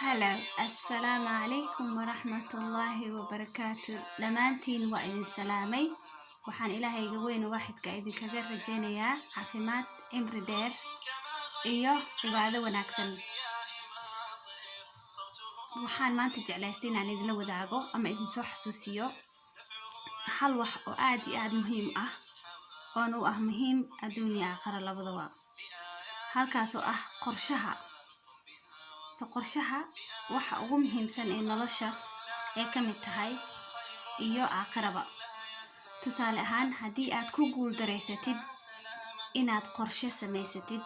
Hello, Assalamu alaikum warahmatullahi wabarakatuh. Dhammaantiin waa idin salaamay. Waxaan Ilaahayga weyn waaxidka idinkaga rajaynayaa caafimaad, cimri dheer iyo cibaado wanaagsan. Waxaan maanta jeclaystay inaan idinla wadaago ama idin soo xasuusiyo hal wax oo aad iyo aad muhiim ah oo ah muhiim adduunyo aakhira labadaba. Halkaas oo ah qorshaha. qorshaha waxa ugu muhiimsan ee nolosha ee ka mid tahay iyo aakhiraba. Tusaale ahaan, haddii aad ku guul dareysatid inaad qorshe samaysatid,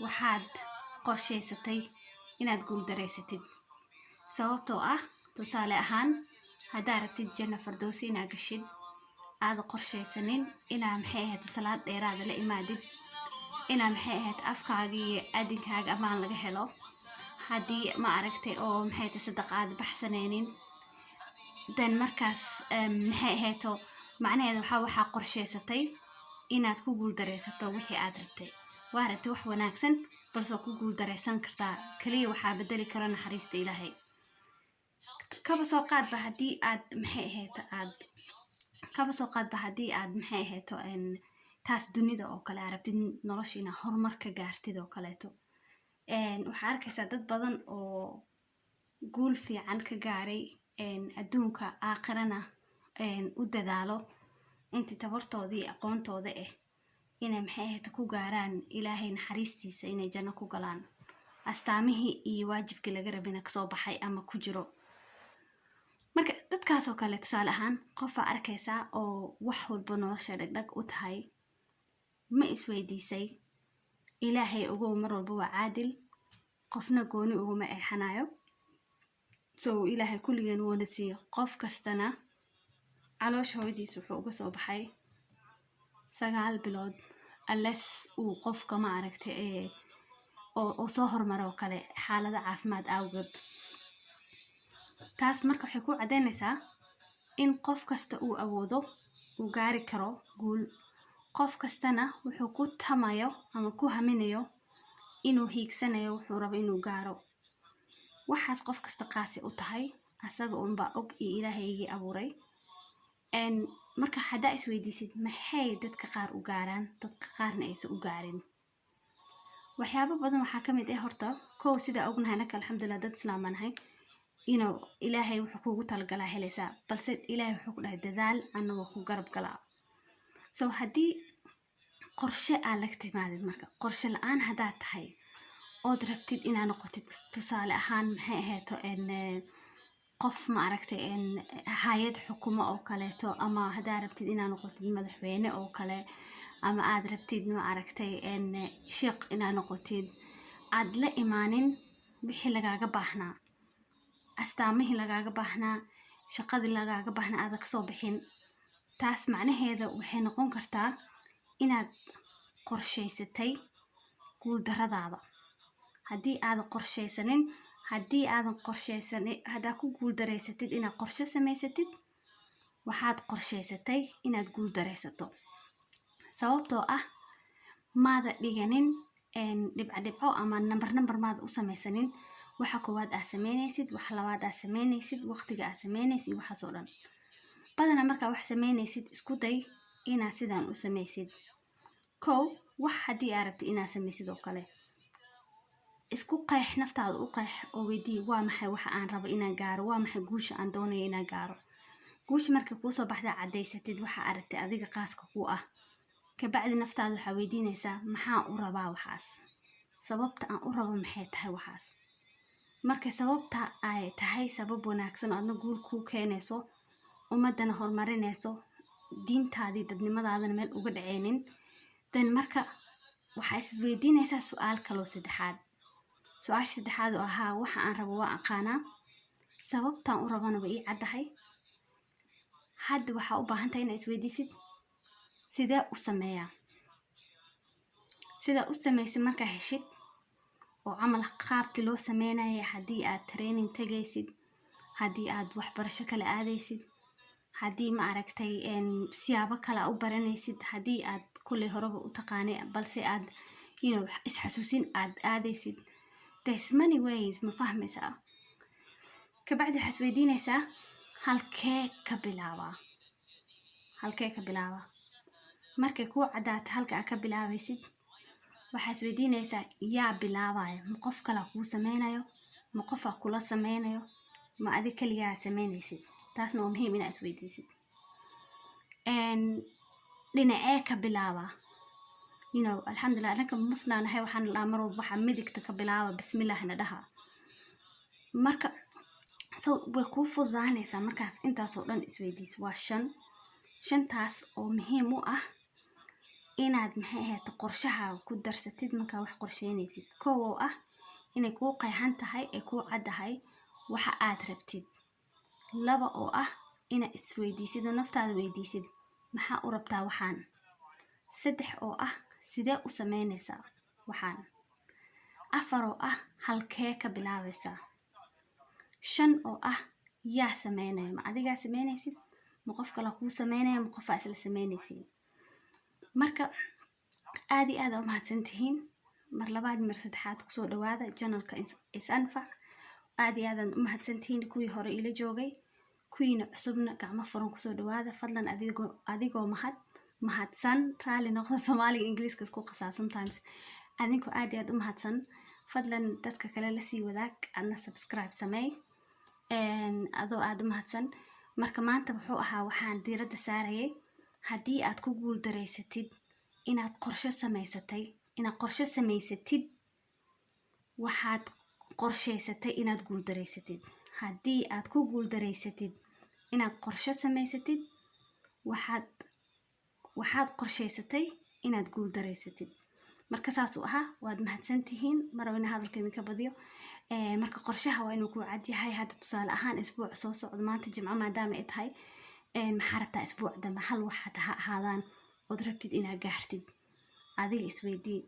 waxaad qorshaysatay inaad guul dareysatid. Sababtoo ah, tusaale ahaan, haddaad rabtid janno firdawsi inaad gashid, aad qorshaysanin inaad salaad dheeraada la imaadid, inaad afkaaga iyo adinkaaga amaan laga helo, haddii oo sadaqaad baxsanaynin, dan markaas macnaheedu waxaa qorshaysatay inaad ku guul dareysato wixii aad rabtay. Waa rabtay wax wanaagsan, balse ku guul dareysan kartaa. Kaliya waxaa bedeli karo naxariista Ilaahay. Kaba soo qaadba haddii aad taas dunida oo kale aad rabtid nolosha inaad horumar ka gaartid oo kaleeto. Waxaa arkaysaa dad badan oo guul fiican ka gaaray adduunka aakhirana u dadaalo intii tabartooda iyo aqoontooda inay ku gaaraan Ilaahay naxariistiisa, inay janno ku galaan. Astaamihii iyo waajibkii laga rabina kasoo baxay ama ku jiro. Marka dadkaas oo kale, tusaale ahaan, qof arkaysaa oo wax walba nolosha dhagdhag u tahay, ma isweydiisay Ilaahay ogow mar walba waa caadil, qofna gooni uguma eexanayo. Ilaahay kulligeen wuu siiyo. Qof kastana caloosha hooyadiis wuxuu uga soo baxay 9 bilood, unless uu qofka oo soo hormaro kale xaalada caafimaad awgeed. Taas marka waxay ku cadeynaysaa in qof kasta uu awoodo uu gaari karo guul. Qof kastana wuxuu ku tamayo ama ku haminayo inuu hiigsanayo wuxuu rabo inuu gaaro. Waxaas qof kasta qaasi u tahay asaga unba og iyo Ilaahaygi abuuray. Marka haddaa isweydiisid maxay dadka qaar u gaaraan, dadka qaarna aysan u gaarin. Waxyaabo badan waxaa ka mid ah horta, kow sida ognahay anaka alxamdulillah dad Islaam nahay, inuu Ilaahay wuxuu kugu talagalay helaysaa, balse Ilaahay wuxuu ku dhahay dadaal anagoo ku garab galaa. Haddii qorshe aad la timaadid, marka qorshe la'aan haddaad tahay ood rabtid inaad noqotid tusaale ahaan qof hay'ad xukumo oo kaleeto, ama haddaad rabtid inaad noqotid madaxweyne oo kale, ama aad rabtid sheekh inaad noqotid, aad la imaanin wixii lagaaga baahnaa, astaamihii lagaaga baahnaa, shaqadii lagaaga baahnaa aad ka soo bixin, taas macnaheeda waxay noqon kartaa inaad qorshaysatay guul daradaada. Haddii aadan qorshaysanin, haddaa ku guul dareysatid inaad qorshe samaysatid, waxaad qorshaysatay inaad guul dareysato. Sababtoo ah maada dhiganin dhibco ama number maada u samaysanin. Waxa koowaad aad samaynaysid, wax labaad aad samaynaysid, waqtiga aad samaynaysid, waxaas oo dhan. Badanaa markaa wax samaynaysid, isku day inaad sidaan u samaysid. Kow, wax haddii aad rabtid inaad samaysid oo kale, isku qeex, naftaada u qeex oo weydii waa maxay waxa aan rabo inaan gaaro, waa maxay guusha aan doonayo inaan gaaro. Guusha markay kuu soo baxda cadaysatid waxa aad rabtid adiga qaaska ku ah. Kabacdi naftaada waxaa weydiinaysaa maxaan u rabaa waxaas. Sababta aan u rabo maxay tahay waxaas. Markay sababta ay tahay sabab wanaagsan oo adna guul kuu keenayso, ummadana horumarinayso, diintaadii dadnimadaadana meel uga dhaceynin, dan marka waxaa isweydiinaysaa su'aal kaloo saddexaad. Su'aasha saddexaad oo ahaa waxa aan rabo waa aqaanaa, sababtaan u rabana way ii caddahay. Hadda waxaa u baahan tahay inaad isweydiisid sidee u sameeyaa. Sida u samaysid markaa heshid oo camal qaabkii loo sameynayay, haddii aad training tagaysid, haddii aad waxbarasho kale aadaysid, haddii siyaabo kale u baranaysid, haddii aad kuley horeba u taqaanay balse aad isxasuusin aad aadaysid, there's many ways ma fahmaysaa kabacdi waxaad isweydiinaysaa halkee ka bilaabaa markay kuu cadaato halka aad ka bilaabaysid waxaad isweydiinaysaa yaa bilaabaya ma qof kale kuu sameynayo ma qof kula sameynayo ma adiga kaligaa sameynaysid taasna waa muhiim inaad isweydiisid dhinacee ka bilaabaa alxamdulilah anaka musnaan ahay waxaan dhahaa mar walba waxaa midigta ka bilaaba bismillaahna dhaha marka way kuu fududaanaysaa markaas intaasoo dhan isweydiis waa shantaas oo muhiim u ah inaad qorshahaaga ku darsatid markaa wax qorsheynaysid kow oo ah inay kuu qeexan tahay ee kuu caddahay waxa aad rabtid laba oo ah inaad isweydiisid oo naftaada weydiisid maxaa u rabtaa waxaan saddex oo ah sidee u sameynaysaa waxaan afar oo ah halkee ka bilaabaysaa shan oo ah yaa sameynaya ma adigaa sameynaysid ma qof kale kuu sameynaya ma qofaa isla sameynaysid marka aad iyo aad u mahadsantihiin mar labaad mar saddexaad kusoo dhawaada channelka is anfac aad iyo aad u mahadsantihiin kuwii hore ila joogay kuwiina cusubna gacmo furan kusoo dhawaada fadlan adigoo mahadsan raali noqda Soomaaliga Ingiriiska isku qasaa sometimes adinku aad iyo aad u mahadsan fadlan dadka kale la sii wadaag adna subscribe samee adoo aad u mahadsan marka maanta wuxuu ahaa waxaan diiradda saarayay haddii aad ku guul dareysatid inaad qorshe samaysatid waxaad qorsheysatay inaad guul dareysatid haddii aad ku guul dareysatid inaad qorshe samaysatid waxaad qorsheysatay inaad guul dareysatid marka saas uu ahaa waad mahadsantihiin marwayna hadalka idinka badiyo marka qorshaha waa inuu ku cad yahay hadda tusaale ahaan isbuuc soo socdo maanta jimco maadaama ay tahay maxaa rabtaa isbuuc dambe hal waxaad ha ahaadaan ood rabtid inaad gaartid adiga isweydii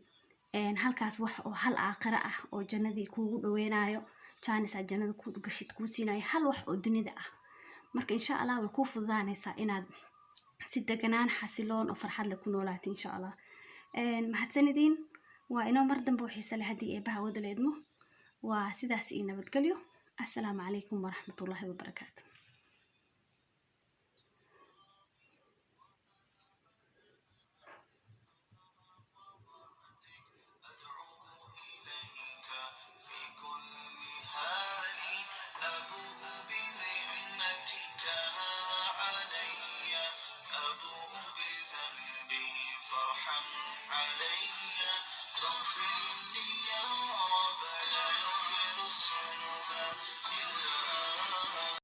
halkaas wax oo hal aakhira ah oo jannadii kuugu dhaweynayo jaanis aad jannada ku gashid kuu siinayo hal wax oo dunida ah marka insha allah way kuu fududaanaysaa inaad si deganaan xasiloon oo farxad leh ku noolaato insha allah mahadsanidin waa inoo mar dambe xiiso leh haddii eebaha wada leedmo waa sidaas iyo nabadgelyo assalaamu calaykum waraxmatullaahi wabarakaatu